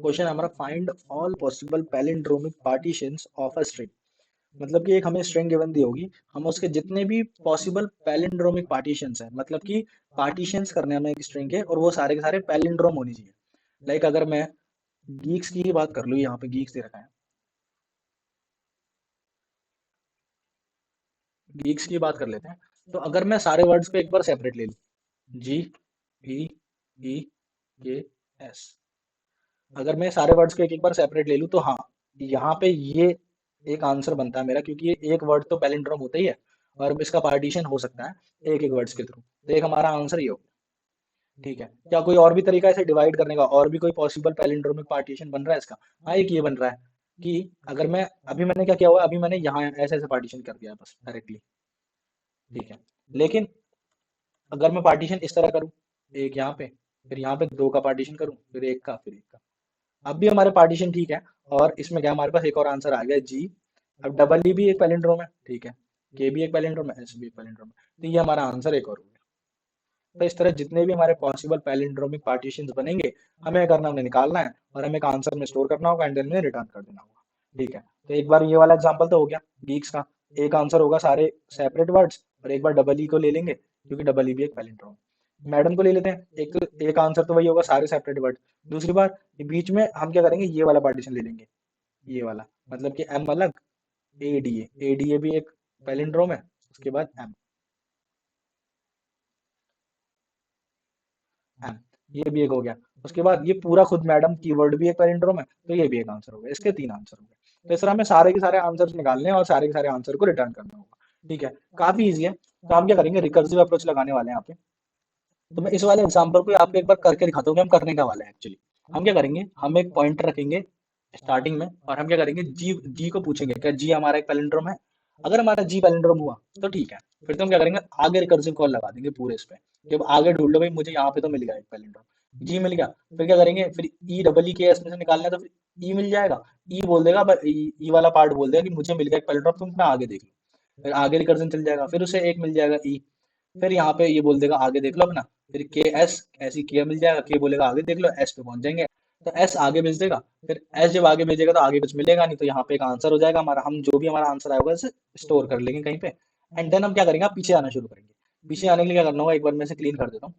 Question हमारा find all possible palindromic partitions of a string. मतलब कि एक हमें स्ट्रिंग गिवन दी होगी, हम उसके जितने भी पॉसिबल पैलिंड्रोमिक पार्टीशंस हैं, मतलब कि पार्टीशंस करने हमें एक स्ट्रिंग के, और वो सारे के सारे पैलिंड्रोम होनी चाहिए। लाइक अगर मैं गीक्स की ही बात कर लूँ, यहाँ पे गीक्स दे रखा है, गीक्स की बात कर लेते हैं। तो अगर मैं सारे वर्ड्स को एक बार सेपरेट ले लूँ, जी ई ई के एस, अगर मैं सारे वर्ड्स को एक एक बार सेपरेट ले लूँ तो हाँ, यहाँ पे ये एक आंसर बनता है मेरा, क्योंकि ये एक वर्ड तो पैलिंड्रोम होता ही है, और इसका पार्टीशन हो सकता है एक एक वर्ड्स के थ्रू। तो एक हमारा आंसर ये हो। ठीक है, क्या कोई और भी तरीका है इसे डिवाइड करने का, और भी कोई पॉसिबल पैलिंड्रोमिक पार्टीशन बन रहा है इसका? हाँ, एक ये बन रहा है कि अगर मैं, अभी मैंने क्या किया हुआ है, अभी मैंने यहाँ ऐसे ऐसे पार्टीशन कर दिया है बस डायरेक्टली। ठीक है, लेकिन अगर मैं पार्टीशन इस तरह करूँ, एक यहाँ पे, फिर यहाँ पे दो का पार्टीशन करूँ, फिर एक का, फिर एक का, अब भी हमारे पार्टीशन ठीक है। और इसमें क्या हमारे पास एक और आंसर आ गया, जी। अब डबल ई भी एक पैलिंड्रोम है, ठीक है, के भी एक पैलिंड्रोम है, एस भी एक पैलिंड्रोम है, तो ये हमारा आंसर एक और हो गया। तो इस तरह जितने भी हमारे पॉसिबल पैलिंड्रोमिक पार्टीशंस बनेंगे, हमें करना, उन्हें निकालना है, और हमें एक आंसर में स्टोर करना होगा, एंड देन में रिटर्न कर देना होगा। ठीक है, तो एक बार ये वाला एग्जांपल तो हो गया गीक्स का। एक आंसर होगा सारे सेपरेट वर्ड्स, और एक बार डबल ई को ले लेंगे, क्योंकि डबल ई भी एक पैलिंड्रोम है। मैडम को ले लेते हैं, एक आंसर तो वही होगा सारे सेपरेट वर्ड। दूसरी बार ये बीच में हम क्या करेंगे, ये वाला पार्टीशन ले लेंगे, ये वाला, मतलब कि एम अलग, ए डी ए भी एक पैलिंड्रोम है, उसके बाद एम, एम, ये भी एक हो गया। उसके बाद ये पूरा खुद मैडम कीवर्ड भी एक पैलिंड्रोम है, तो ये भी एक आंसर हो गया, इसके तीन आंसर हो गए। तो इस तरह हमें सारे के सारे आंसर्स निकालने हैं और सारे के सारे आंसर को रिटर्न करना होगा। ठीक है, काफी इजी है। तो हम क्या करेंगे, रिकर्सिव अप्रोच लगाने वाले हैं यहाँ पे। तो मैं इस वाले एग्जांपल को आपको एक बार करके दिखाता हूँ कि हम करने का वाला है एक्चुअली। हम क्या करेंगे, हम एक पॉइंटर रखेंगे स्टार्टिंग में, और हम क्या करेंगे, जी जी को पूछेंगे क्या जी हमारा एक पैलिंड्रोम है। अगर हमारा जी पैलिंड्रोम हुआ तो ठीक है, फिर तो हम क्या करेंगे, आगे रिकर्सिव कॉल लगा देंगे पूरे इस पे, कि अब आगे ढूंढ लो भाई, मुझे यहाँ पे तो मिल गया एक पैलिंड्रोम, जी मिल गया। फिर क्या करेंगे, फिर ई डबल ई के एस में से निकालना है, तो फिर ई मिल जाएगा। ई बोल देगा, ई वाला पार्ट बोल देगा कि मुझे मिल गया एक पैलिंड्रोम, तुम अपना आगे देख लो। फिर आगे रिकर्जन चल जाएगा, फिर उसे एक मिल जाएगा ई, फिर यहाँ पे ये बोल देगा आगे देख लो अपना, फिर के एस, ऐसी के मिल जाएगा, के बोलेगा आगे देख लो, एस पे पहुंच जाएंगे। तो एस आगे भेज देगा, फिर एस जब आगे भेजेगा तो आगे कुछ मिलेगा नहीं, तो यहाँ पे एक आंसर हो जाएगा हमारा। हम जो भी हमारा आंसर आएगा उसे स्टोर कर लेंगे कहीं पे, एंड देन हम क्या करेंगे, आप पीछे आना शुरू करेंगे। पीछे आने के लिए क्या करना होगा, एक बार मैं इसे क्लीन कर देता हूँ।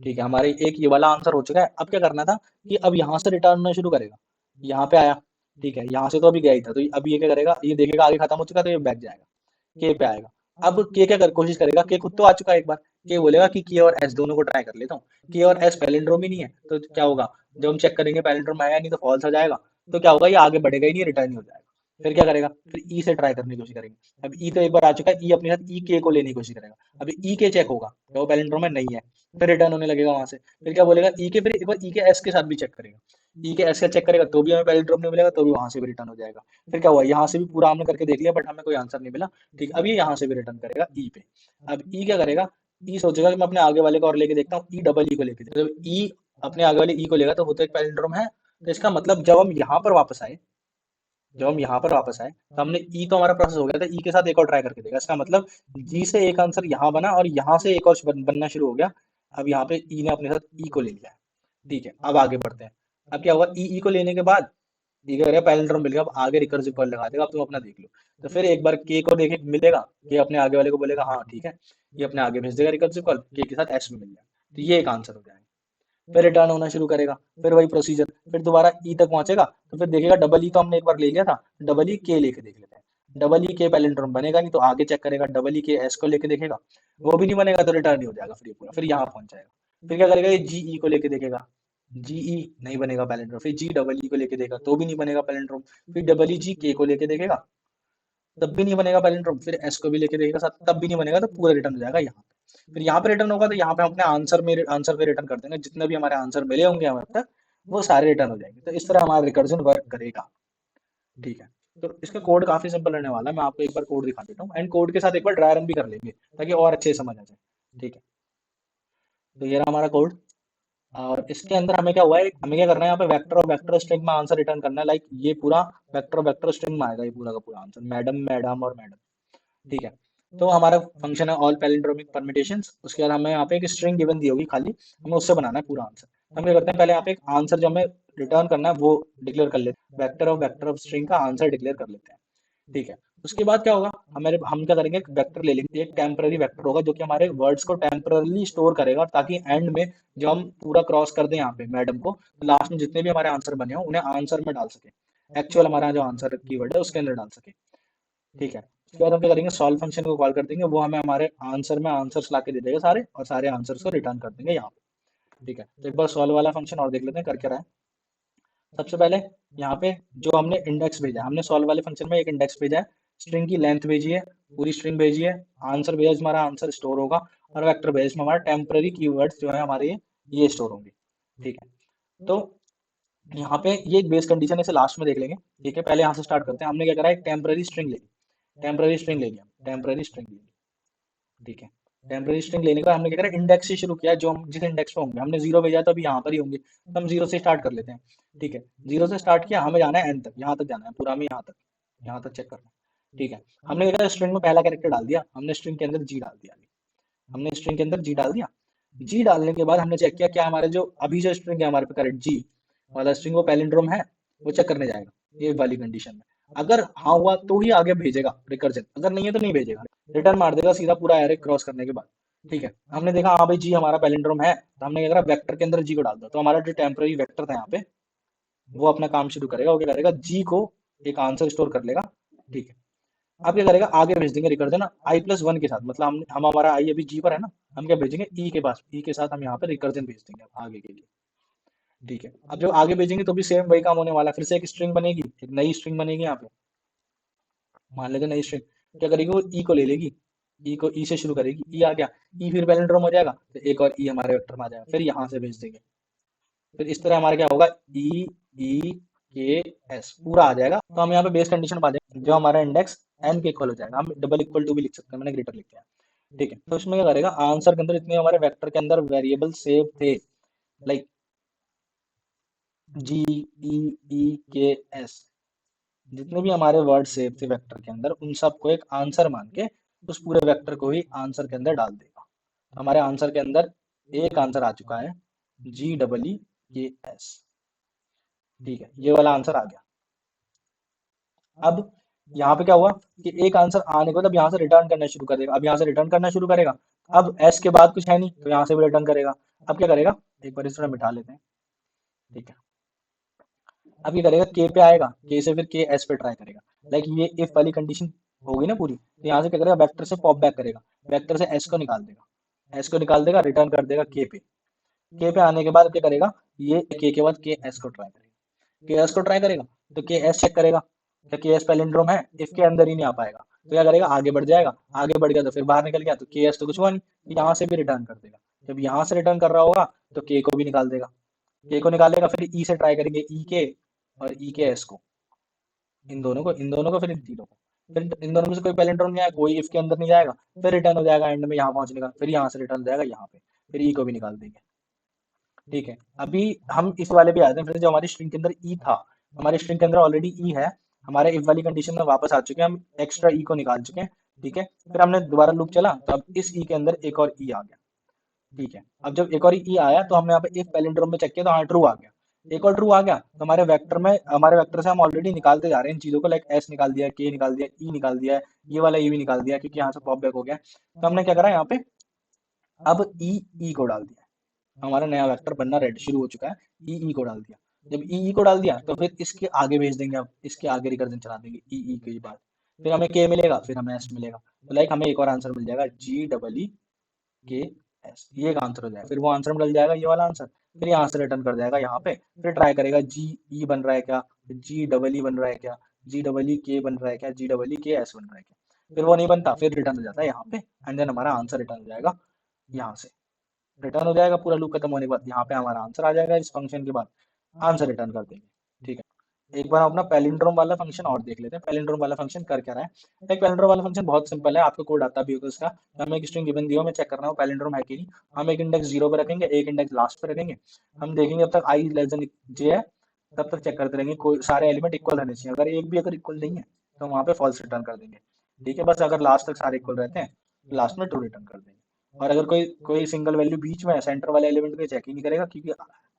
ठीक है, हमारे एक ये वाला आंसर हो चुका है। अब क्या करना था कि अब यहाँ से रिटर्न होना शुरू करेगा, यहाँ पे आया, ठीक है, यहाँ से तो अभी गया ही था, तो अब ये क्या करेगा, ये देखेगा आगे खत्म हो चुका है, तो ये बैक जाएगा, के पे आएगा। अब के क्या कर कोशिश करेगा, के खुद तो आ चुका है एक बार, के बोलेगा कि के और एस दोनों को ट्राई कर लेता हूँ। के और एस पैलिंड्रोम ही नहीं है, तो क्या होगा, जब हम चेक करेंगे पैलिंड्रोम आया नहीं, तो फॉल्स हो जाएगा। तो क्या होगा, ये आगे बढ़ेगा ही नहीं, रिटर्न ही हो जाएगा। फिर क्या करेगा, फिर ई से ट्राई करने की कोशिश करेंगे। अब ई तो एक बार आ चुका है, ई अपने साथ ई के को लेने की कोशिश करेगा। अभी ई के चेक होगा तो वो पैलिंड्रोम में नहीं है, फिर रिटर्न होने लगेगा वहां से। फिर क्या बोलेगा, ई के, फिर एक बार ई के एस के साथ भी चेक करेगा। ई के एस का चेक करेगा तो भी हमें पैलिंड्रोम नहीं मिलेगा, तो भी वहां से भी रिटर्न हो जाएगा। फिर क्या हुआ, यहाँ से भी पूरा हमने करके देख लिया, बट हमें कोई आंसर नहीं मिला। ठीक, अब ये यहाँ से भी रिटर्न करेगा ई पे। अब ई क्या करेगा, ई सोचेगा कि मैं अपने आगे वाले को और लेके देखता हूँ, ई डबल ई को लेके देखता हूँ। जब ई अपने आगे वाले ई को लेगा तो वो तो एक पैलिंड्रोम है। तो इसका मतलब जब हम यहाँ पर वापस आए तो हमने ई तो हमारा प्रोसेस हो गया था, ई के साथ एक और ट्राई करके देखा। इसका मतलब जी से एक आंसर यहाँ बना, और यहाँ से एक और बनना शुरू हो गया। अब यहाँ पे ई ने अपने साथ ई को ले लिया है। ठीक है, अब आगे बढ़ते हैं। अब क्या हुआ, ई ई को लेने के बाद ये कह रहा है पैलिंड्रोम मिल गया, अब आगे रिकर्सिव कॉल लगा देगा, अब तुम अपना देख लो। तो फिर एक बार के को देखे मिलेगा, के अपने आगे वाले को बोलेगा हाँ ठीक है, ये अपने आगे भेज देगा रिकर्सिव कॉल, के साथ एस भी मिल जाएगा, तो ये एक आंसर हो जाएगा। फिर रिटर्न होना शुरू करेगा, फिर वही प्रोसीजर, फिर दोबारा ई तक पहुंचेगा, तो फिर देखेगा डबल ई तो हमने एक बार ले लिया था, डबल ई के लेके देख लेते हैं। डबल ई के पैलिंड्रोम बनेगा नहीं, तो आगे चेक करेगा, डबल ई के एस को लेके देखेगा, वो भी नहीं बनेगा, तो रिटर्न ही हो जाएगा फिर ये पूरा, फिर यहाँ पहुंच जाएगा। फिर क्या करेगा, ये जी ई को लेके देखेगा, जी ई नहीं बनेगा पैलिंड्रोम, फिर जी डबल ई को लेके देगा तो भी नहीं बनेगा पैलिंड्रोम, फिर डबल ई जी के को लेके देखेगा, तब भी नहीं बनेगा पैलिंड्रोम, फिर एस को भी लेके देखेगा साथ, तब भी नहीं बनेगा, तो पूरा रिटर्न हो जाएगा यहाँ पे। फिर यहाँ पे रिटर्न होगा, तो यहाँ पे हम अपने आंसर पे रिटर्न कर देंगे, जितने भी हमारे आंसर मिले होंगे हमें अब तक, वो सारे रिटर्न हो जाएंगे। तो इस तरह हमारा रिकर्जन वर्क करेगा। ठीक है, तो इसका कोड काफी सिंपल रहने वाला है, मैं आपको एक बार कोड दिखा देता हूँ, एंड कोड के साथ एक बार ड्राई रन भी कर लेंगे ताकि और अच्छे से समझ आ जाए। ठीक है, तो ये रहा हमारा कोड। और इसके अंदर हमें क्या हुआ है, हमें क्या करना है, यहाँ पे वेक्टर और वेक्टर स्ट्रिंग में आंसर रिटर्न करना है। लाइक ये पूरा वेक्टर वेक्टर स्ट्रिंग में आएगा, ये पूरा का पूरा आंसर, मैडम मैडम और मैडम। ठीक है, तो हमारा फंक्शन है ऑल पैलिंड्रोमिक परम्यूटेशंस। उसके बाद हमें यहाँ पे एक स्ट्रिंग गिवन दी होगी खाली, हमें उससे बनाना है पूरा आंसर। हम क्या करते हैं, पहले यहाँ पे एक आंसर जो हमें रिटर्न करना है वो डिक्लेयर कर लेते हैं, वेक्टर ऑफ स्ट्रिंग का आंसर डिक्लेयर कर लेते हैं। ठीक है। उसके बाद क्या होगा, हमारे हम क्या करेंगे, एक वेक्टर ले लेंगे, एक टेम्पररी वेक्टर होगा जो कि हमारे वर्ड्स को टेम्पररी स्टोर करेगा, ताकि एंड में जब हम पूरा क्रॉस कर दें यहाँ पे मैडम को, तो लास्ट में जितने भी हमारे आंसर बने हो उन्हें आंसर में डाल सके, एक्चुअल हमारा जो आंसर कीवर्ड है उसके अंदर डाल सके। ठीक है। उसके बाद हम क्या करेंगे, सॉल्व फंक्शन को कॉल कर देंगे, वो हमें हमारे आंसर में आंसर्स ला के दे देगा सारे, और सारे आंसर्स को रिटर्न कर देंगे यहाँ पे। ठीक है। तो एक बार सॉल्व वाला फंक्शन और देख लेते हैं कर क्या रहा है। सबसे पहले यहाँ पे जो हमने इंडेक्स भेजा है, हमने सॉल्व वाले फंक्शन में एक इंडेक्स भेजा है, स्ट्रिंग की लेंथ भेजी है, पूरी स्ट्रिंग भेजी है, आंसर भेजा जिसमें हमारा आंसर स्टोर होगा, और वेक्टर भेजा जिसमें हमारा टेम्पररी कीवर्ड्स जो है हमारे ये स्टोर होंगे। ठीक है। तो यहाँ पे ये एक बेस कंडीशन है, इसे लास्ट में देख लेंगे। ठीक है, पहले यहाँ से स्टार्ट करते हैं। हमने क्या करा है, एक टेम्पररी स्ट्रिंग ले ली, टेम्पररी स्ट्रिंग ले लिया, टेम्पररी स्ट्रिंग ले ली। ठीक है। टेम्पररी स्ट्रिंग लेने का हमने क्या करा, इंडेक्स से शुरू किया, जो हम जिस इंडेक्स पे होंगे, हमने जीरो भेजा तो अभी यहाँ पर ही होंगे, तो हम जीरो से स्टार्ट कर लेते हैं। ठीक है। जीरो से स्टार्ट किया, हमें जाना है एन तक, यहाँ तक जाना है पूरा, हमें यहाँ तक चेक करना है। ठीक है। हमने क्या करा, स्ट्रिंग में पहला कैरेक्टर डाल दिया, हमने स्ट्रिंग के अंदर जी डाल दिया, हमने स्ट्रिंग के अंदर जी डाल दिया। जी डालने के बाद हमने चेक किया क्या हमारे जो अभी जो स्ट्रिंग है हमारे पे करेक्ट जी वाला स्ट्रिंग वो पैलिंड्रोम है, वो चेक करने जाएगा ये वाली कंडीशन में। अगर हाँ हुआ तो ही आगे भेजेगा रिकर्जन, अगर नहीं है तो नहीं भेजेगा, रिटर्न मार देगा सीधा पूरा एरे क्रॉस करने के बाद। ठीक है। हमने देखा हाँ भाई जी हमारा पैलिंड्रोम है, तो हमने क्या करा, वेक्टर के अंदर जी को डाल दिया, तो हमारा जो टेम्पररी वेक्टर था यहाँ पे वो अपना काम शुरू करेगा, वो क्या करेगा, जी को एक आंसर स्टोर कर लेगा। ठीक है। अब क्या करेगा, आगे भेज देंगे रिकर्जन i+1 के साथ, मतलब हम हमारा आई अभी जी पर है ना, हम क्या भेजेंगे ई के पास, ई के साथ हम यहाँ पे रिकर्जन भेज देंगे अब आगे के लिए। ठीक है। अब जब आगे भेजेंगे तो भी सेम वही काम होने वाला है, फिर से एक स्ट्रिंग बनेगी, एक नई स्ट्रिंग बनेगी यहाँ पे, मान लेते नई स्ट्रिंग। क्या करेगी, वो ई को ले लेगी, ई को ई से शुरू करेगी, ई आ गया, ई फिर पैलिंड्रोम हो जाएगा, तो एक और ई हमारे वेक्टर में आ जाएगा, फिर यहाँ से भेज देंगे। फिर इस तरह हमारा क्या होगा, ई ई के एस पूरा आ जाएगा, तो हम यहाँ पे बेस कंडीशन पा देंगे, जो हमारा इंडेक्स एन के इक्वल हो जाएगा, हम डबल इक्वल टू भी लिख सकते हैं, मैंने ग्रेटर लिख दिया। ठीक है। तो इसमें क्या करेगा, आंसर के अंदर इतने हमारे वेक्टर के अंदर वेरिएबल सेव थे, लाइक जी ई ई के एस, जितने भी हमारे वर्ड सेव थे वेक्टर के अंदर, उन सबको एक आंसर मान के उस पूरे वेक्टर को ही आंसर के अंदर डाल देगा। हमारे आंसर के अंदर एक आंसर आ चुका है, GEE के एस। ठीक है, ये वाला आंसर आ गया। अब यहाँ पे क्या हुआ कि एक आंसर आने के बाद अब यहाँ से रिटर्न करना शुरू करेगा, अब यहाँ से रिटर्न करना शुरू करेगा। अब एस के बाद कुछ है नहीं, तो यहाँ से भी रिटर्न करेगा। अब क्या करेगा, एक बार इस तरह मिटा लेते हैं। ठीक है। अब ये करेगा, के पे आएगा, के से फिर के एस पे ट्राई करेगा, लाइक ये इफ वाली कंडीशन होगी ना पूरी, तो यहाँ से क्या करेगा, वेक्टर से पॉप बैक करेगा, वेक्टर से एस को निकाल देगा, एस को निकाल देगा, रिटर्न कर देगा के पे आने के बाद क्या करेगा, ये के बाद के एस को ट्राई करेगा, के एस को ट्राई करेगा, तो के एस चेक करेगा, क्या के एस पैलिंड्रोम है, इफ के अंदर ही नहीं आ पाएगा, तो क्या करेगा, आगे बढ़ जाएगा, आगे बढ़ गया तो फिर बाहर निकल गया, तो के एस तो कुछ हुआ नहीं, तो यहाँ से भी रिटर्न कर देगा। जब यहाँ से रिटर्न कर रहा होगा तो के को भी निकाल देगा, के को निकालेगा, फिर ई से ट्राई करेंगे, ई के और ई के एस को, इन दोनों को फिर इन तीनों को, फिर इन दोनों में से कोई पैलिंड्रोम नहीं आया, कोई इफ के अंदर नहीं जाएगा, फिर रिटर्न हो जाएगा एंड में यहाँ पहुंचने का, फिर यहाँ से रिटर्न हो जाएगा यहाँ पे, फिर ई को भी निकाल देंगे। ठीक है। अभी हम इस वाले पे आते हैं, फिर जो हमारी स्ट्रिंग के अंदर ई था, हमारी स्ट्रिंग के अंदर ऑलरेडी ई है, हमारे इफ वाली कंडीशन में वापस आ चुके हैं, हम एक्स्ट्रा ई को निकाल चुके हैं। ठीक है। फिर हमने दोबारा लूप चला, तो अब इस ई के अंदर एक और ई आ गया। ठीक है। अब जब एक और ई आया तो हमने यहाँ पे इफ पैलिंड्रोम में चेक किया, तो हाँ ट्रू आ गया, एक और ट्रू आ गया, तो हमारे वेक्टर से हम ऑलरेडी निकालते जा रहे हैं इन चीजों को, लाइक एस निकाल दिया, के निकाल दिया, ई निकाल दिया है, ये वाला ई भी निकाल दिया क्योंकि यहाँ से पॉप बैक हो गया। तो हमने क्या करा यहाँ पे, अब ई को डाल दिया, हमारा नया वेक्टर बनना रेडी शुरू हो चुका है, ई को डाल दिया। जब ई को डाल दिया तो फिर इसके आगे भेज देंगे, अब इसके आगे रिकर्जन चला देंगे ई के बाद, फिर हमें के मिलेगा, फिर हमें एस मिलेगा, तो लाइक हमें एक और आंसर मिल जाएगा, GEE के एस, ये एक आंसर हो जाएगा, फिर वो आंसर मिल जाएगा ये वाला आंसर, फिर यहाँ से रिटर्न कर जाएगा यहाँ पे, फिर ट्राई करेगा जी ई बन रहा है क्या, GEE बन रहा है क्या, GEE के बन रहा है क्या, GEE के एस बन रहा है क्या, फिर वो नहीं बनता, फिर रिटर्न हो जाता है यहाँ पे, एंड देन हमारा आंसर रिटर्न हो जाएगा, यहाँ से रिटर्न हो जाएगा पूरा लूप खत्म होने के बाद, यहाँ पे हमारा आंसर आ जाएगा इस फंक्शन के बाद, आंसर रिटर्न कर देंगे। ठीक है। एक बार हम अपना पैलिंड्रोम वाला फंक्शन और देख लेते हैं, पैलिंड्रोम वाला फंक्शन कर क्या रहा है। एक पैलिंड्रोम वाला फंक्शन बहुत सिंपल है, आपको कोड आता भी होगा उसका, हमें एक स्ट्रिंग गिवन दी हो, मैं चेक कर रहा हूँ पैलिंड्रोम है कि नहीं, हम एक इंडेक्स जीरो पे रखेंगे, एक इंडेक्स लास्ट पे रखेंगे, हम देखेंगे जब तक आई लेस देन जे है तब तक चेक करते रहेंगे, कोई सारे एलिमेंट इक्वल रहने चाहिए, अगर एक भी अगर इक्वल नहीं है तो वहाँ पे फॉल्स रिटर्न कर देंगे। ठीक है, बस अगर लास्ट तक सारे इक्वल रहते हैं तो लास्ट में ट्रू रिटर्न कर देंगे। और अगर कोई कोई सिंगल वैल्यू बीच में है, सेंटर वाले एलिमेंट को चेक ही नहीं करेगा, क्योंकि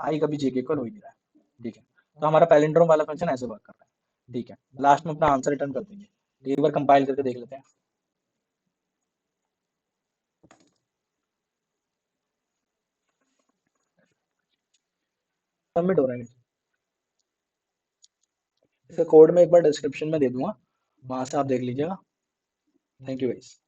आई कभी जे के इक्वल हो ही नहीं रहा है। ठीक है, तो हमारा पैलिंड्रोम वाला फंक्शन ऐसे वर्क कर रहा है। ठीक है, लास्ट में अपना आंसर रिटर्न कर देंगे। एक बार कंपाइल करके देख लेते हैं। सबमिट हो रहा है। इसका कोड मैं एक बार डिस्क्रिप्शन में दे दूंगा, वहां से आप देख लीजिएगा। Thank you guys.